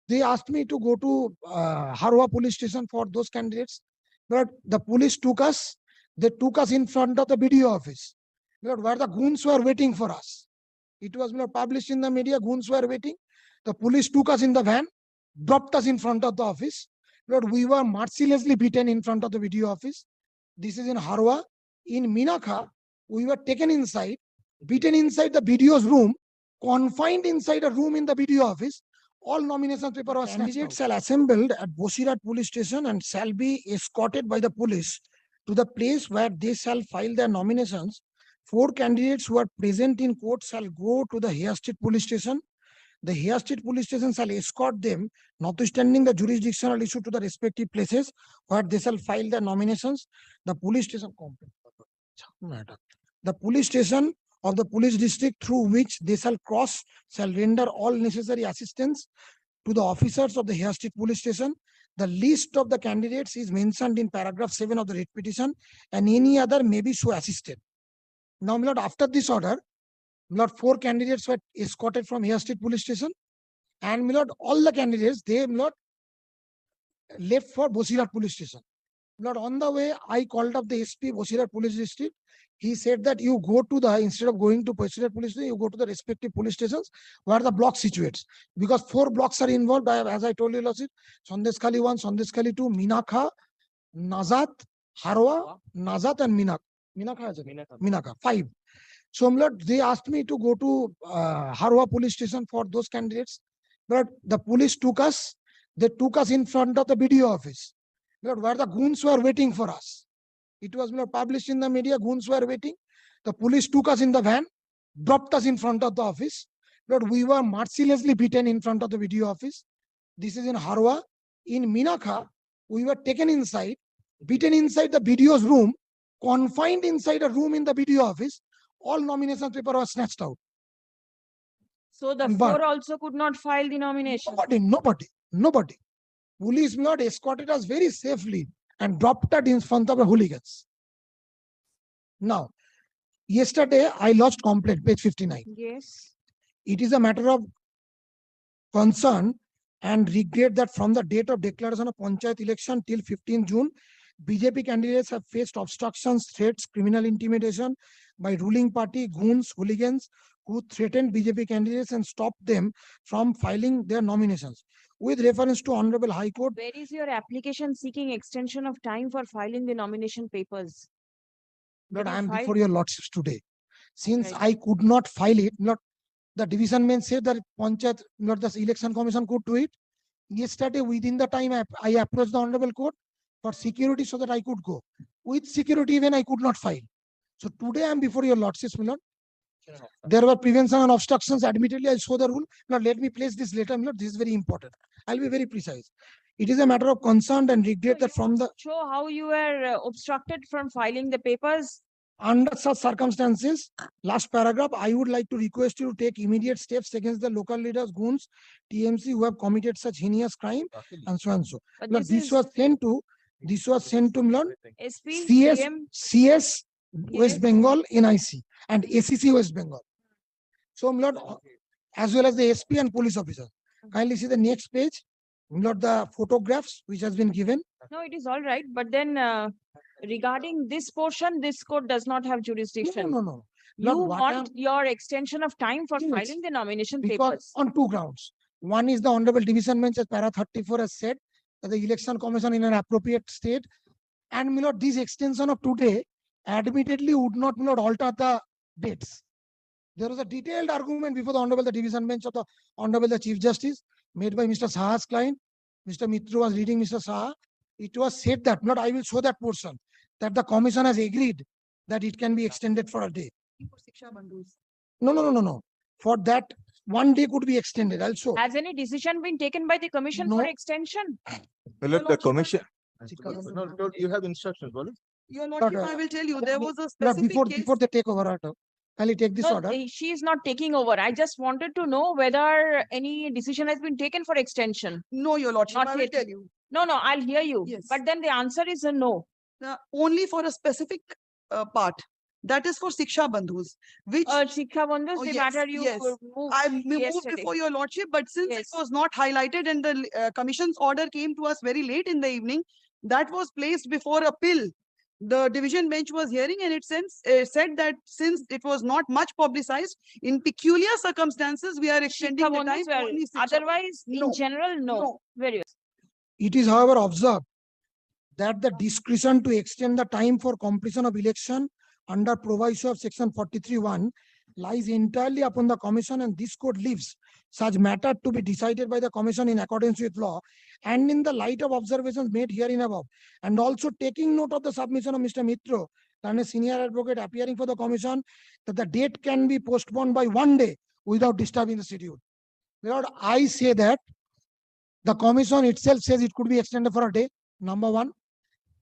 they asked me to go to Harwa police station for those candidates. But the police took us. They took us in front of the BDO office, where the goons were waiting for us. It was published in the media. Goons were waiting. The police took us in the van, dropped us in front of the office. We were mercilessly beaten in front of the BDO office. This is in Harwa. In Minakha, we were taken inside, beaten inside the BDO's room, confined inside a room in the BDO office. All nomination paper was candidates shall assembled at Bosirat police station and shall be escorted by the police to the place where they shall file their nominations. 4 candidates who are present in court shall go to the Hea Street police station. The Hea Street police station shall escort them, notwithstanding the jurisdictional issue, to the respective places where they shall file their nominations. The police station of the police district through which they shall cross shall render all necessary assistance to the officers of the Hea Street police station. The list of the candidates is mentioned in paragraph 7 of the writ petition, and any other may be so assisted. Now, my lord, after this order, my lord, 4 candidates were escorted from Hea Street police station, and my lord, all the candidates, they, my lord, left for Bosirat police station. My lord, on the way, I called up the SP Bosirat police district. He said that you go to the, instead of going to Bosirat police station, you go to the respective police stations where the block situates. Because 4 blocks are involved, as I told you, Lordship, Sandeshkhali 1, Sandeshkhali 2, Minakha, Nazat, Harwa, Nazat, and Minakha, 5. So, my lord, they asked me to go to Harwa police station for those candidates. But the police took us. They took us in front of the BDO office, where the goons were waiting for us. It was published in the media. Goons were waiting. The police took us in the van, dropped us in front of the office. We were mercilessly beaten in front of the BDO office. This is in Harwa. In Minakha, we were taken inside, beaten inside the BDO's room, confined inside a room in the BDO office. All nomination paper was snatched out. So the 4 also could not file the nomination. Nobody. Police not escorted us very safely and dropped us in front of the hooligans. Now, yesterday I lodged complaint, page 59. Yes. It is a matter of concern and regret that from the date of declaration of Panchayat election till 15 June, BJP candidates have faced obstructions, threats, criminal intimidation by ruling party, goons, hooligans who threatened BJP candidates and stopped them from filing their nominations. With reference to Honorable High Court. Where is your application seeking extension of time for filing the nomination papers? But I am before your lordships today. Since I could not file it, the division bench said that Panchayat, the election commission could do it. Yesterday, within the time I approached the Honorable Court for security so that I could go. With security, even I could not file. So today I am before your lordships, my lord. There were prevention and obstructions. Admittedly, I saw the rule. Now let me place this letter. This is very important. I'll be very precise. It is a matter of concern and regret that from the... Show how you were obstructed from filing the papers. Under such circumstances, last paragraph, I would like to request you to take immediate steps against the local leaders, goons, TMC who have committed such heinous crime and so and so. This was sent to CS West Bengal NIC and ACC West Bengal. So, Lord, as well as the SP and police officer. Kindly see the next page. Lord, the photographs which has been given. No, it is all right. But then regarding this portion, this court does not have jurisdiction. No. You want your extension of time for filing the nomination papers. On 2 grounds. One is the Honorable Division Bench as para 34 has said that the election commission in an appropriate state. And, my lord, this extension of today admittedly would not, my lord, alter the dates. There was a detailed argument before the Honorable Division Bench of the Honorable the Chief Justice made by Mr. Saha's client. Mr. Mitru was reading Mr. Saha. It was said that, not I will show that portion, that the commission has agreed that it can be extended for a day. No. For that, 1 day could be extended also. Has any decision been taken by the commission for extension? Well, the commission. No, you have instructions, well? Your Lordship, I will tell you, there was a specific case. Before they take over, I'll take this order. She is not taking over. I just wanted to know whether any decision has been taken for extension. No, Your Lordship, I will tell you. No, I'll hear you. Yes. But then the answer is a no. Only for a specific part. That is for Siksha Bandhus, which Shikha Bandhus, Oh, the yes, matter you yes. moved I moved yesterday. before your lordship, but since it Yes. was not highlighted and the commission's order came to us very late in the evening, that was placed before appeal. The division bench was hearing and it said that since it was not much publicized, in peculiar circumstances, we are extending Shikha the time Bandhus, well, only Siksha. otherwise, No. in general, no. No. Very well. It is, however, observed that the discretion to extend the time for completion of election under proviso of section 43(1) lies entirely upon the commission, and this court leaves such matter to be decided by the commission in accordance with law and in the light of observations made herein above, and also taking note of the submission of Mr. Mitro, a senior advocate appearing for the commission, that the date can be postponed by 1 day without disturbing the schedule. Lord, I say that the commission itself says it could be extended for a day, number one.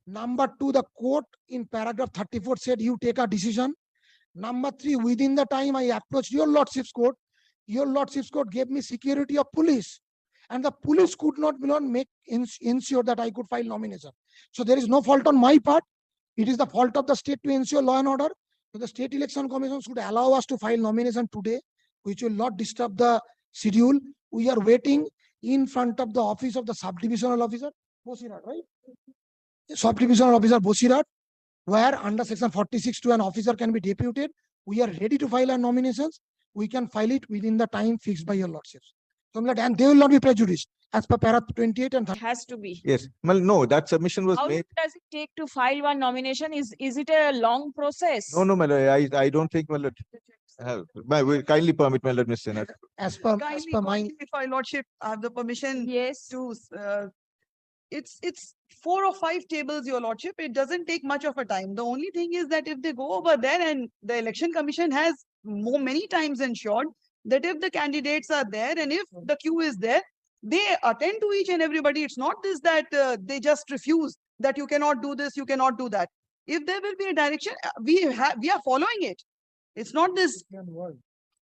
Number two, the court in paragraph 34 said you take a decision. Number three, within the time I approached your lordship's court gave me security of police, and the police could not make ensure that I could file nomination. So there is no fault on my part. It is the fault of the state to ensure law and order. So the State Election Commission should allow us to file nomination today, which will not disturb the schedule. We are waiting in front of the office of the subdivisional officer, Bosirat, right? Subdivisional officer Bosirat, where under section 46(2) an officer can be deputed. We are ready to file our nominations. We can file it within the time fixed by your lordships. So, and they will not be prejudiced as per para 28 and 30. It has to be. Yes, well, no, that submission was How long made. does it take to file one nomination? Is it a long process? No, my lord, I don't think, my lord. Will kindly permit, my lord, Ms. Sinha. As per my If my lordship have the permission Yes. to it's 4 or 5 tables, your lordship. It doesn't take much of a time. The only thing is that if they go over there, and the election commission has many times ensured that if the candidates are there and if the queue is there, they attend to each and everybody. It's not this that they just refuse that you cannot do this, you cannot do that. If there will be a direction, we are following it. It's not this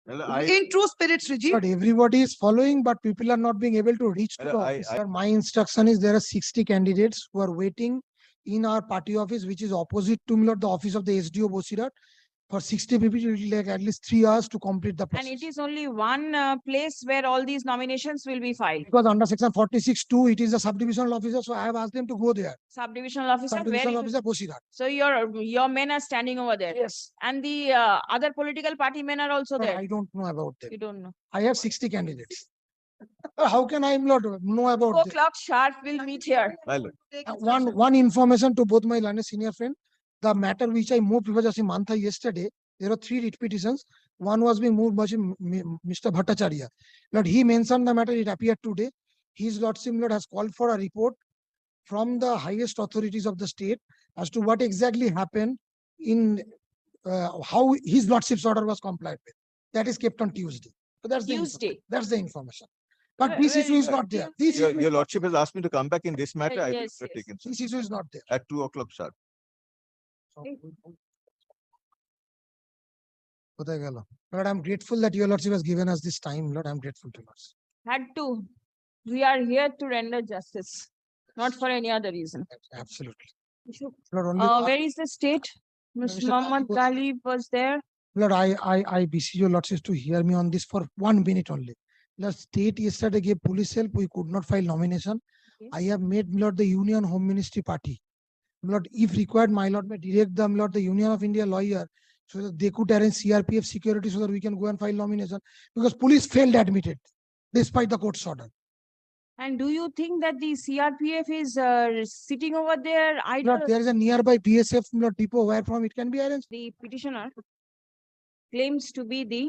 Well, in true spirit, Sriji. but everybody is following, but people are not being able to reach to the office. Sir, my instruction is there are 60 candidates who are waiting in our party office, which is opposite to the office of the SDO Bosirat. For 60 people, it will take at least 3 hours to complete the process. And it is only one place where all these nominations will be filed. Because under section 46(2), it is the subdivisional officer, so I have asked them to go there. Subdivisional officer, Subdivisional where officer Bosirat. so your men are standing over there. Yes. And the other political party men are also But there. I don't know about them. You don't know. I have 60 candidates. How can I not know about 2 them? o'clock sharp will meet here. my lord. One information to both my learned senior friend. The matter which I moved was just a month yesterday. There are 3 writ petitions. One was being moved by Mr. Bhattacharya. Lord, he mentioned the matter. It appeared today. His lordship, Lord, has called for a report from the highest authorities of the state as to what exactly happened in how his lordship's order was complied with. That is kept on Tuesday. So that's Tuesday. That's the information. But Well, this issue is well, not there. This issue Your lordship has asked me to come back in this matter. I will yes, yes. take it this issue is not there. at 2 o'clock sharp. কোথায় গেল? Lord, I'm grateful that your lordship has given us this time. Lord, I'm grateful to us. Had to. We are here to render justice, not for any other reason. Absolutely. Lord, only Where is the state? Mr. Mr. Muhammad Talib was- Talib was there. Lord, I beseech your lordship to hear me on this for 1 minute only. The state yesterday gave police help. We could not file nomination. Yes. I have made, Lord, the Union Home Ministry party. Lord, if required, my Lord may direct them, Lord, the Union of India lawyer, so that they could arrange CRPF security so that we can go and file nomination. Because police failed admitted, despite the court's order. And do you think that the CRPF is sitting over there idle? Lord, there is a nearby BSF, Lord, depot where from it can be arranged. The petitioner claims to be the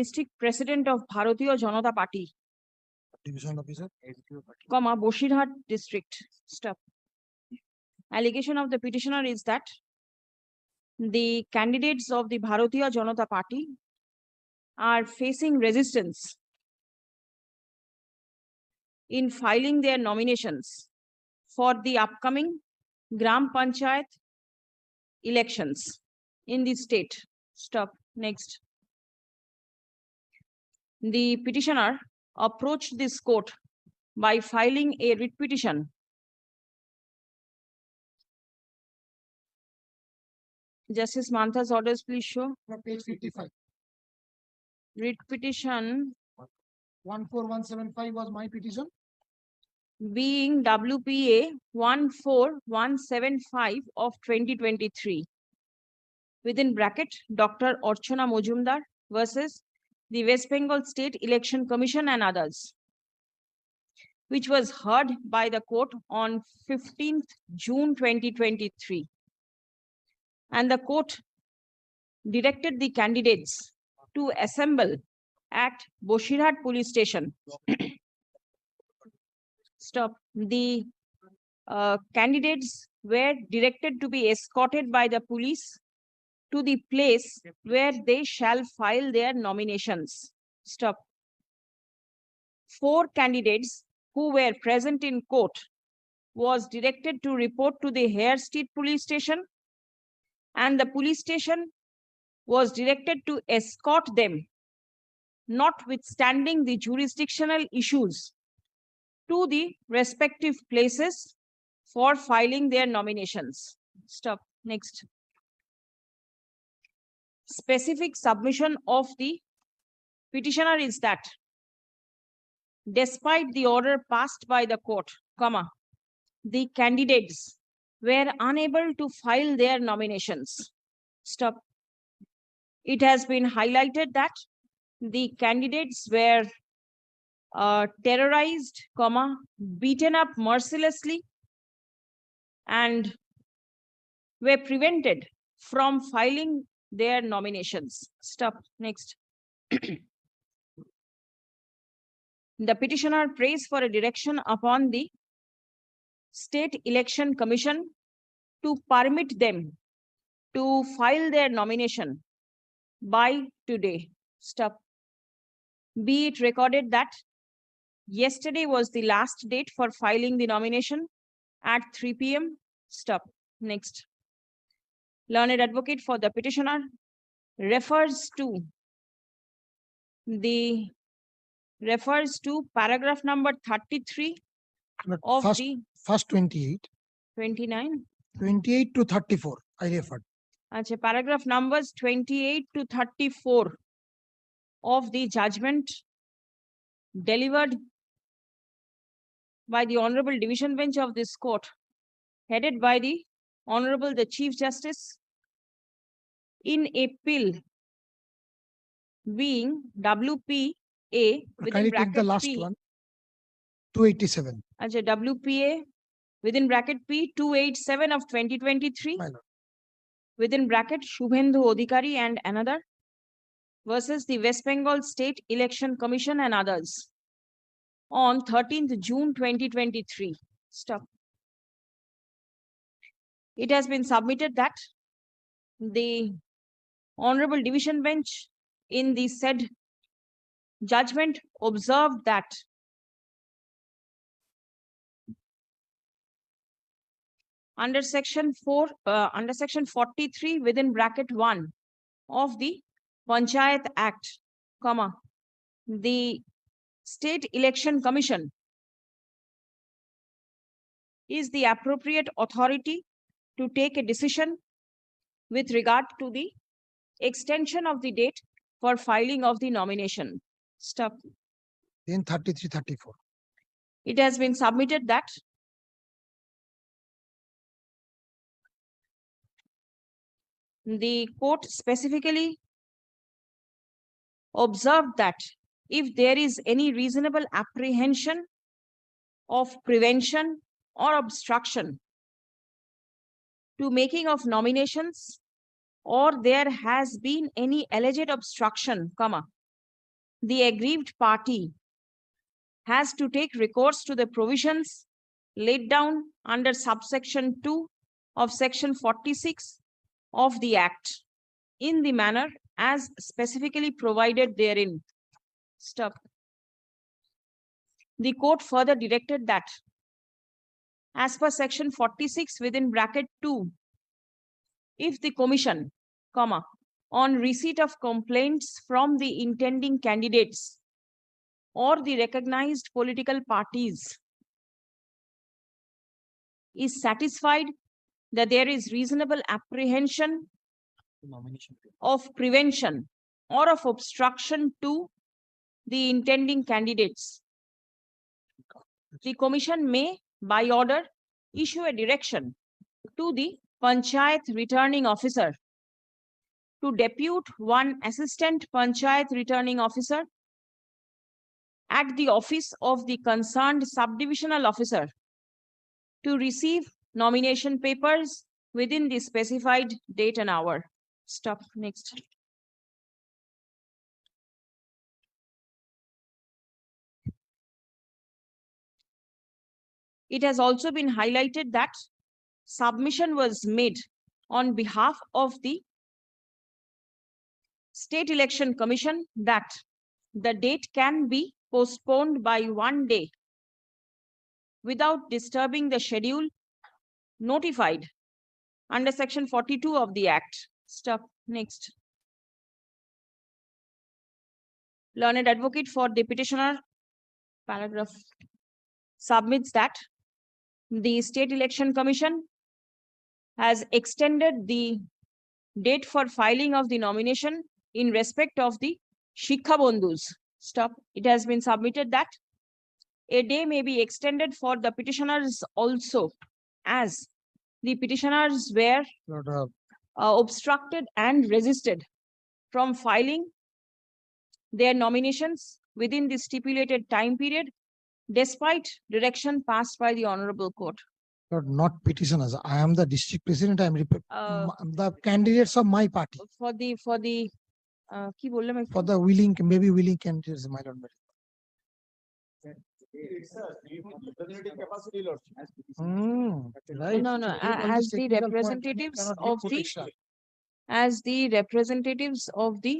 district president of Bharatiya Janata Party, Division officer. comma, Bosirhat district. Stop. Allegation of the petitioner is that the candidates of the Bharatiya Janata Party are facing resistance in filing their nominations for the upcoming Gram Panchayat elections in the state. Stop. Next. The petitioner approached this court by filing a writ petition Justice Mantha's orders, please show. Page 55. Writ petition 14175 was my petition. being WPA 14175 of 2023. Within bracket, Dr. Archana Mojumdar versus the West Bengal State Election Commission and others, which was heard by the court on 15th June 2023. And the court directed the candidates to assemble at Boshirhat police station. Stop. The candidates were directed to be escorted by the police to the place where they shall file their nominations. Stop. 4 candidates who were present in court was directed to report to the Hare Street police station, and the police station was directed to escort them, notwithstanding the jurisdictional issues, to the respective places for filing their nominations. Stop. Next. Specific submission of the petitioner is that despite the order passed by the court, the candidates were unable to file their nominations. Stop. It has been highlighted that the candidates were terrorized, beaten up mercilessly, and were prevented from filing their nominations. Stop. Next. The petitioner prays for a direction upon the State Election Commission to permit them to file their nomination by today. Stop. Be it recorded that yesterday was the last date for filing the nomination at 3 p.m. Stop. Next. Learned advocate for the petitioner refers to paragraph number 33 But of first, the first 28, 29. 28 to 34, I referred. Achha, paragraph numbers 28 to 34 of the judgment delivered by the Honorable Division Bench of this court, headed by the Honorable the Chief Justice, in appeal being WPA within Kindly take bracket the last P. one. 287. Achha, WPA within bracket P 287 of 2023 My lord. within bracket Shubhendu Odhikari and another versus the West Bengal State Election Commission and others on 13th June 2023. Stop. It has been submitted that the Honorable Division Bench in the said judgment observed that under section 43 within bracket 1 of the Panchayat Act, the State Election Commission is the appropriate authority to take a decision with regard to the extension of the date for filing of the nomination. Stop. Then 33, 34. It has been submitted that the court specifically observed that if there is any reasonable apprehension of prevention or obstruction to making of nominations, or there has been any alleged obstruction, the aggrieved party has to take recourse to the provisions laid down under subsection 2 of section 46 of the Act in the manner as specifically provided therein. Stop. The court further directed that as per section 46 within bracket 2, if the commission, on receipt of complaints from the intending candidates or the recognized political parties is satisfied that there is reasonable apprehension of prevention or of obstruction to the intending candidates, the Commission may, by order, issue a direction to the Panchayat Returning Officer to depute one Assistant Panchayat Returning Officer at the office of the concerned subdivisional officer to receive nomination papers within the specified date and hour. Stop. Next. It has also been highlighted that submission was made on behalf of the State Election Commission that the date can be postponed by 1 day without disturbing the schedule notified under Section 42 of the Act. Stop. Next. Learned advocate for the petitioner, paragraph, submits that the State Election Commission has extended the date for filing of the nomination in respect of the Shikha Bandhus. Stop. It has been submitted that a day may be extended for the petitioners also, as the petitioners were obstructed and resisted from filing their nominations within the stipulated time period, despite direction passed by the Honorable Court. Not petitioners. I am the district president. I am the candidates of my party. For the কি বললাম একটু? For the willing, maybe willing candidates, my lord. Right. No, as the representatives of the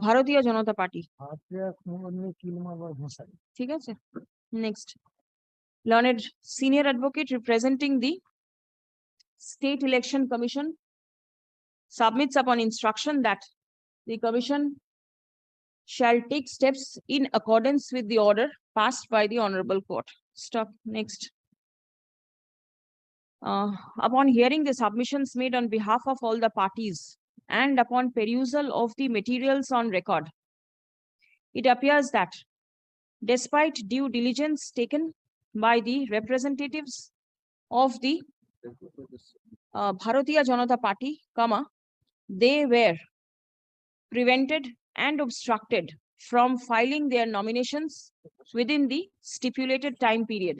Bharatiya Janata Party. ঠিক আছে? Next. Learned senior advocate representing the State Election Commission submits upon instruction that the Commission shall take steps in accordance with the order passed by the Honorable Court. Stop. Next. Upon hearing the submissions made on behalf of all the parties and upon perusal of the materials on record, it appears that despite due diligence taken by the representatives of the Bharatiya Janata Party, they were prevented and obstructed from filing their nominations within the stipulated time period.